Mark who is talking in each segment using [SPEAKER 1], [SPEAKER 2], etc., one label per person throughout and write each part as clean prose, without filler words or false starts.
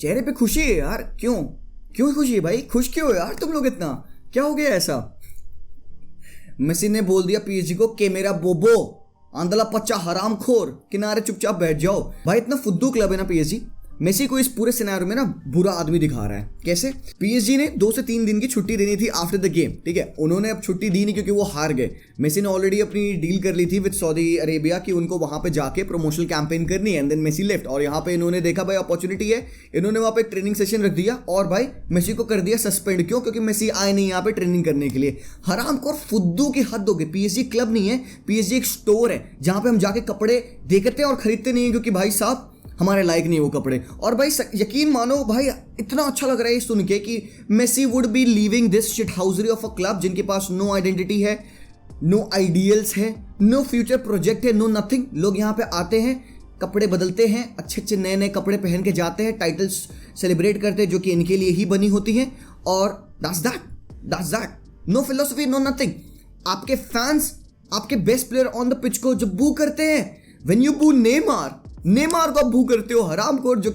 [SPEAKER 1] चेहरे पे खुशी है यार, क्यों क्यों खुशी है भाई? खुश क्यों हो यार तुम लोग इतना? क्या हो गया ऐसा? मेसी ने बोल दिया पीएसजी को कि मेरा बोबो आंधला पच्चा हरामखोर, किनारे चुपचाप बैठ जाओ। भाई इतना फुद्दू क्लब है ना पीएसजी, मेसी को इस पूरे सिनेरियो में ना बुरा आदमी दिखा रहा है। कैसे? पीएसजी ने 2 से 3 दिन की छुट्टी देनी थी आफ्टर द गेम, ठीक है, उन्होंने अब छुट्टी दी नहीं क्योंकि वो हार गए। मेसी ने ऑलरेडी अपनी डील कर ली थी विद सऊदी अरेबिया कि उनको वहां पे जाके प्रमोशनल कैंपेन करनी है, एंड देन मेसी लेफ्ट। और यहाँ पे इन्होंने देखा भाई अपॉर्चुनिटी है, इन्होंने वहां पे ट्रेनिंग सेशन रख दिया और भाई मेसी को कर दिया सस्पेंड। क्यों? क्योंकि मेसी आए नहीं यहाँ पे ट्रेनिंग करने के लिए। हरामखोर फुद्दू की हद हो गई। पीएसजी क्लब नहीं है, पीएसजी एक स्टोर है जहां पे हम जाके कपड़े देखते हैं और खरीदते नहीं है क्योंकि भाई साहब हमारे लायक नहीं वो कपड़े। और भाई यकीन मानो भाई इतना अच्छा लग रहा है सुन के कि Messi would be leaving this shit हाउसरी ऑफ अ क्लब जिनके पास नो आइडेंटिटी है, नो आइडियल्स है, नो फ्यूचर प्रोजेक्ट है, नो नथिंग। लोग यहाँ पे आते हैं, कपड़े बदलते हैं, अच्छे अच्छे नए नए कपड़े पहन के जाते हैं, टाइटल्स सेलिब्रेट करते हैं जो कि इनके लिए ही बनी होती हैं, और that's that. No philosophy, no nothing. आपके फैंस आपके best player on the pitch को जब बू करते हैं, व्हेन यू बू नेमार को बू करते हो, हरामखोर, जो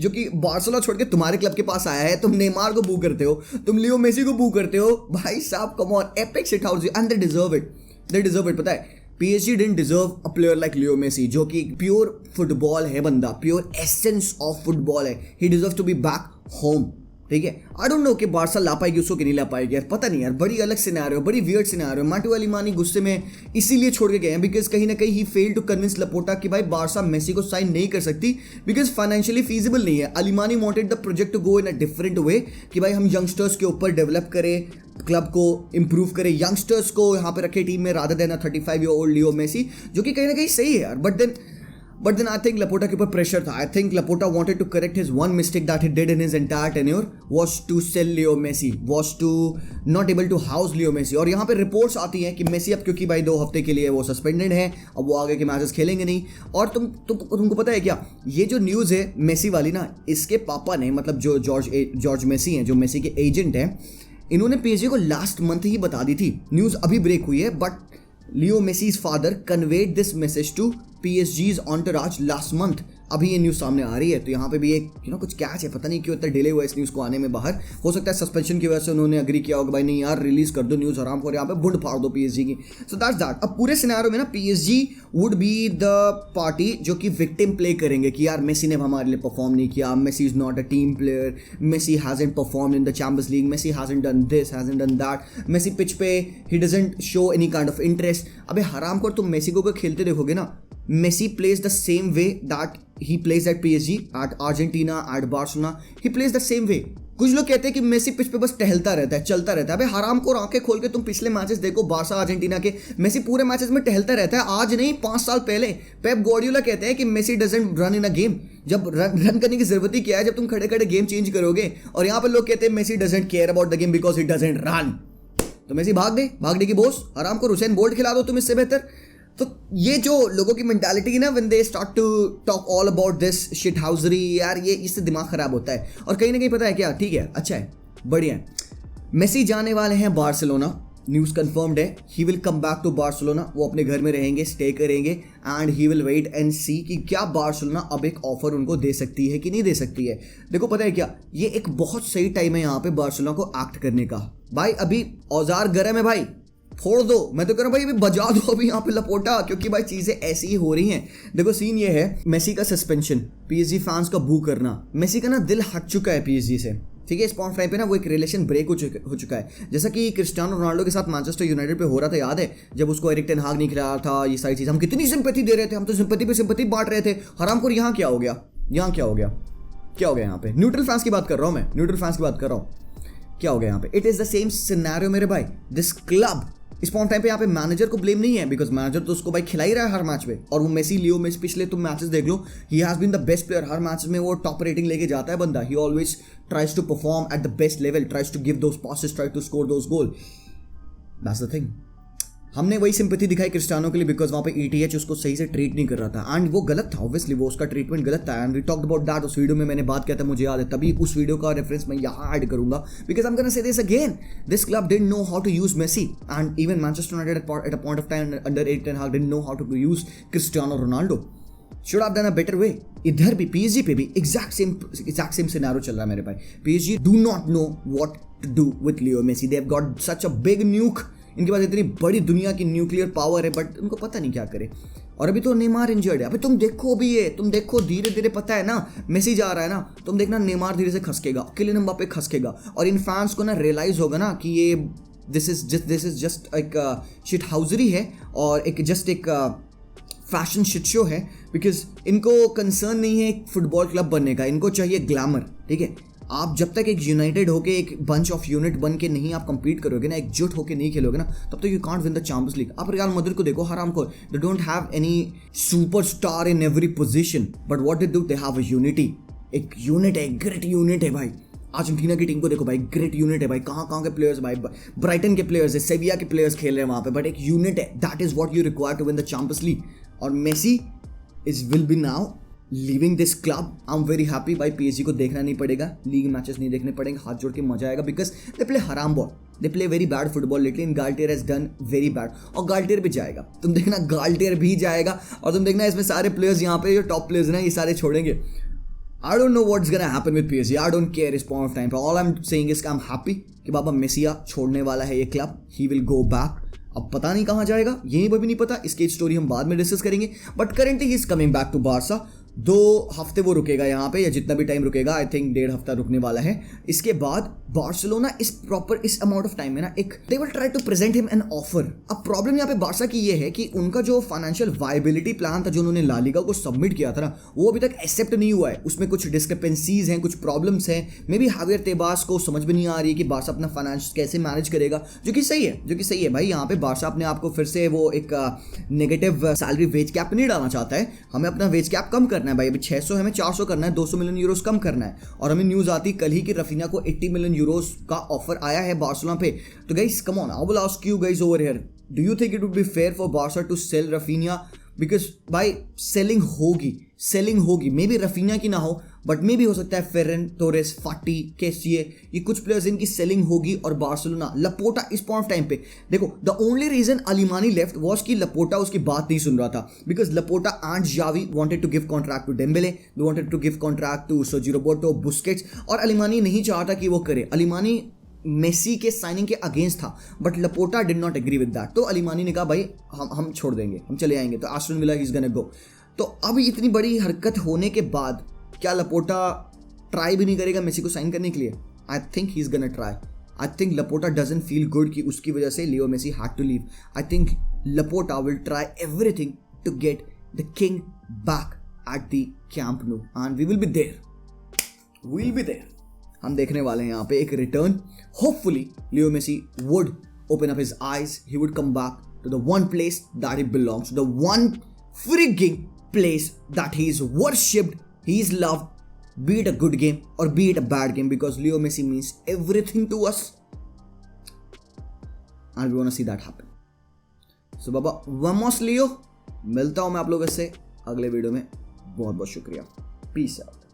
[SPEAKER 1] कि बार्सिलोना छोड़ के तुम्हारे क्लब के पास आया है, तुम नेमार को बू करते हो, तुम लियो मेसी को बू करते हो। भाई साहब come on, epic shit house, and they deserve it. पता है PSG didn't deserve a player like Leo Messi, जो कि प्योर फुटबॉल है बंदा, प्योर एसेंस ऑफ फुटबॉल है। He deserve to be back home, ठीक है। आई डोंट नो कि बार्सा ला पाएगी उसको कि नहीं ला पाएगी यार, पता नहीं यार, बड़ी अलग सिनेरियो, बड़ी वियर्ड सिनेरियो। मार्टिन अलिमानी गुस्से में इसीलिए छोड़ के गए हैं बिकॉज कहीं ना कहीं ही फेल टू कन्विंस लपोटा कि भाई बार्सा मेसी को साइन नहीं कर सकती बिकॉज फाइनेंशियली फीजिबल नहीं है। अलिमानी wanted the project to go in a different way कि भाई हम यंगस्टर्स के ऊपर डेवलप करें, क्लब को इंप्रूव करें, यंगस्टर्स को यहाँ पे रखे टीम में rather than 35 year old Leo Messi, जो कि कहीं ना कहीं सही है यार। But then I think Laporta के ऊपर प्रेशर था। I think Laporta wanted to correct his one mistake that he did in his entire tenure was to sell Leo Messi, was to not able to house Leo Messi। और यहाँ पे reports आती हैं कि Messi अब क्योंकि भाई 2 हफ्ते के लिए वो सस्पेंडेड है, अब वो आगे के मैचेस खेलेंगे नहीं। और तुमको पता है क्या, ये जो न्यूज़ है मेसी वाली ना, इसके पापा ने, मतलब जो जॉर्ज मेसी हैं, जो मेसी के एजेंट हैं, इन्होंने पीएसजी को लास्ट मंथ ही बता दी थी। न्यूज़ अभी ब्रेक हुई है, but Leo Messi's father conveyed this message to पीएसजीज एंटोराज लास्ट मंथ। अभी ये न्यूज़ सामने आ रही है, तो यहाँ पे भी एक कुछ कैच है, पता नहीं क्यों इतना डिले हुआ इस न्यूज़ को आने में बाहर। हो सकता है सस्पेंशन की वजह से उन्होंने अग्री किया होगा, भाई नहीं यार रिलीज कर दो न्यूज़, आराम कर यहाँ पे बुंड फाड़ दो पीएसजी की। So that's that. अब पूरे सिनेरियो में ना PSG would be the party जो कि विक्टिम प्ले करेंगे कि यार मेसी ने हमारे लिए परफॉर्म नहीं किया, Messi is not a team player, Messi hasn't perform in the Champions League, Messi hasn't done this, hasn't done that, Messi pitch पे he doesn't show any kind of interest. अबे हराम कर, तुम मेसी को खेलते देखोगे ना, Messi plays the same way that he plays at PSG, at Argentina, at Barcelona. He plays the same way. कुछ लोग कहते हैं कि मेसी पिच पे बस टहलता रहता है, चलता रहता है। अबे हराम को आंखें खोल के तुम पिछले मैचेस देखो बार्सा अर्जेंटीना के, मेसी पूरे मैचेस में टहलता रहता है। आज नहीं 5 साल पहले पेप गार्डियोला कहते हैं कि Messi doesn't run in a game. जब रन करने की जरूरत ही क्या है जब तुम खड़े खड़े गेम चेंज करोगे। और यहाँ पर लोग कहते हैं Messi doesn't care about the game because he doesn't run. तो मेसी भागने की बोस, आराम को हुसैन बोल्ट खिला दो तुम, इससे बेहतर। तो ये जो लोगों की मेंटालिटी है ना, when they start to talk all about this shit हाउसरी, यार ये इससे दिमाग खराब होता है। और कहीं ना कहीं पता है क्या, ठीक है, अच्छा है, बढ़िया है, मेसी जाने वाले हैं बार्सिलोना, न्यूज़ कंफर्म्ड है। He will come back to Barcelona, वो अपने घर में रहेंगे, स्टे करेंगे, and he will wait and see कि क्या बार्सिलोना अब एक ऑफर उनको दे सकती है कि नहीं दे सकती है। देखो पता है क्या, ये एक बहुत सही टाइम है यहाँ पे बार्सिलोना को एक्ट करने का। भाई अभी औजार गर्म है भाई, फोड़ दो। मैं तो कह रहा हूँ भाई अभी बजा दो अभी यहाँ पे लपोटा, क्योंकि भाई चीज़ें ऐसी ही हो रही हैं। देखो सीन ये है, मेसी का सस्पेंशन, पीएसजी फैंस का बू करना, मेसी का ना दिल हट चुका है पीएसजी से, ठीक है। इस पॉइंट टाइम पे ना वो एक रिलेशन ब्रेक हो चुका है, जैसा कि क्रिस्टियानो रोनाल्डो के साथ मैनचेस्टर यूनाइटेड पे हो रहा था, याद है जब उसको एरिक टेन हाग नहीं खिला रहा था, ये सारी चीज़ हम कितनी सिंपैथी दे रहे थे, हम तो सिंपैथी पे सिंपैथी बांट रहे थे। हरामखोर यहाँ क्या हो गया, क्या हो गया यहाँ पे? न्यूट्रल फैंस की बात कर रहा हूँ मैं, क्या हो गया यहाँ पे? It is the same scenario मेरे भाई। दिस क्लब इस पॉइंट टाइम पे यहाँ पे मैनेजर को ब्लेम नहीं है, बिकॉज मैनेजर तो उसको भाई खिला ही रहा है हर मैच में। और वो मेसी, लियो मेसी, पिछले तुम मैचेस देख लो, he has been the best player. हर मैच में वो टॉप रेटिंग लेके जाता है बंदा। He always tries to perform at the best level, tries to give those passes, try to score those goal. That's the thing. हमने वही sympathy दिखाई क्रिस्टियानो के लिए बिकॉज वहाँ पे ईटीएच उसको सही से ट्रीट नहीं कर रहा था, एंड वो गलत था, ऑब्वियसली वो उसका ट्रीटमेंट गलत था, and we talked about that. उस वीडियो में मैंने बात किया था, मुझे याद है, तभी उस वीडियो का रेफरेंस मैं यहाँ ऐड करूंगा because I am gonna say this again, this club didn't know how to use Messi, and even Manchester United at a point of time under Eric ten Hag didn't know how to use Cristiano Ronaldo. Should have done a better way. इधर भी PSG पे भी exact same scenario चल रहा है मेरे भाई. PSG do not know what to do with Leo Messi. They have got such a big nuke. इनके पास इतनी बड़ी दुनिया की न्यूक्लियर पावर है, बट उनको पता नहीं क्या करे. और अभी तो नेमार इंजर्ड है. अभी तुम देखो, अभी ये तुम देखो धीरे धीरे, पता है ना मेसी जा रहा है ना, तुम देखना नेमार धीरे से खसकेगा, किलियन एम्बापे खसकेगा, और इन फैंस को ना रियलाइज होगा ना कि ये दिस इज जस्ट एक शिट हाउजरी है और एक फैशन शिट शो है. बिकॉज इनको कंसर्न नहीं है एक फुटबॉल क्लब बनने का, इनको चाहिए ग्लैमर. ठीक है, आप जब तक एक यूनाइटेड होके एक बंच ऑफ यूनिट बन के नहीं आप कंपीट करोगे ना, एकजुट होके नहीं खेलोगे ना, तब तक you can't win the Champions league. आप रियल मैड्रिड को देखो, हराम को, they don't have any superstar in every position, but what they do, they have a unity. एक यूनिट है, ग्रेट यूनिट है भाई. अर्जेंटीना की टीम को देखो भाई, ग्रेट यूनिट है भाई. कहाँ के प्लेयर्स भाई, ब्राइटन के प्लेयर्स है, सेविया के प्लेयर्स खेल रहे हैं वहाँ पे, बट एक यूनिट है. That is what you require to win the Champions League. और Messi will be now leaving this club. I am very happy भाई. पीएसजी को देखना नहीं पड़ेगा, लीग मैचेस नहीं देखने पड़ेंगे, हाथ जोड़ के मजा आएगा. बिकॉज दे प्ले हराम ball, they play very bad football lately, in Galtier has done very bad. और गाल्टियर भी जाएगा, तुम देखना गाल्टियर भी जाएगा. और तुम देखना इसमें सारे प्लेयर्स यहाँ पे जो टॉप प्लेयर्स हैं ये सारे छोड़ेंगे. I don't know what's gonna happen with PSG. I don't care इस point of time. All I'm saying is I'm happy कि बाबा मेसिया छोड़ने वाला है ये club. He will go back. अब पता नहीं कहाँ जाएगा, यही भी नहीं पता. इसकी स्टोरी हम बाद में डिस्कस करेंगे. But currently he is coming back to Barca. 2 हफ्ते वो रुकेगा यहाँ पे, या जितना भी टाइम रुकेगा, आई थिंक 1.5 हफ्ता रुकने वाला है. इसके बाद बार्सिलोना इस अमाउंट ऑफ टाइम में ना एक they will try to present him an offer. अब प्रॉब्लम यहाँ पे बार्सा की ये है कि उनका जो फाइनेंशियल वायबिलिटी प्लान था जो उन्होंने ला लीगा को सबमिट किया था ना, वो अभी तक एक्सेप्ट नहीं हुआ है. उसमें कुछ डिस्क्रिपेंसीज हैं, कुछ प्रॉब्लम्स हैं. मे बी हावियर तेबास को समझ में नहीं आ रही है कि बार्सा अपना फाइनेंस कैसे मैनेज करेगा, जो कि सही है भाई. यहाँ पे बार्सा अपने आप को फिर से वो एक नेगेटिव सैलरी वेज कैप नहीं डालना चाहता है. हमें अपना वेज कैप कम करना है भाई. अभी 600 हमें 400 करना है, 200 मिलियन यूरोस कम करना है. और हमें न्यूज आती कल ही कि रफीना को 80 मिलियन यूरोस का ऑफर आया है बार्सिलोना पे. तो guys come on, I will ask you guys over here, do you think it would be fair for Barca to sell Raphinha? Because भाई सेलिंग होगी, मे बी रफीना की ना हो, बट मे भी हो सकता है फेरन टोरेस, फाटी, केसिए, ये कुछ प्लेयर्स इनकी सेलिंग होगी. और बार्सिलोना, लपोटा इस पॉइंट ऑफ टाइम पे देखो, the only reason Alemany left was कि लपोटा उसकी बात नहीं सुन रहा था. Because Laporta and Xavi wanted to give contract to Dembele, they wanted to give contract to Sergi Roberto, Busquets, और अलिमानी नहीं चाहता कि वो करे. अलिमानी मेसी के साइनिंग के अगेंस्ट था, but Laporta did not agree with that. तो अलिमानी ने कहा भाई हम छोड़ देंगे, हम चले आएंगे. तो Aston villa is gonna go. तो अब इतनी बड़ी हरकत होने के बाद क्या लपोटा ट्राई भी नहीं करेगा मेसी को साइन करने के लिए? I think he is gonna try. I think Laporta doesn't feel good कि उसकी वजह से Leo Messi had to leave. I think Laporta will try everything to get the king back at the Camp Nou, and we will be there. हम देखने वाले हैं यहाँ पे एक return. Hopefully Leo Messi would open up his eyes, he would come back to the one place that he belongs, the one friggin place that he is worshipped, he is loved, be it a good game or be it a bad game, because Leo Messi means everything to us and we want to see that happen. So Baba vamos Leo. मिलता हूँ मैं आप लोगों से अगले video में. बहुत बहुत शुक्रिया. Peace out.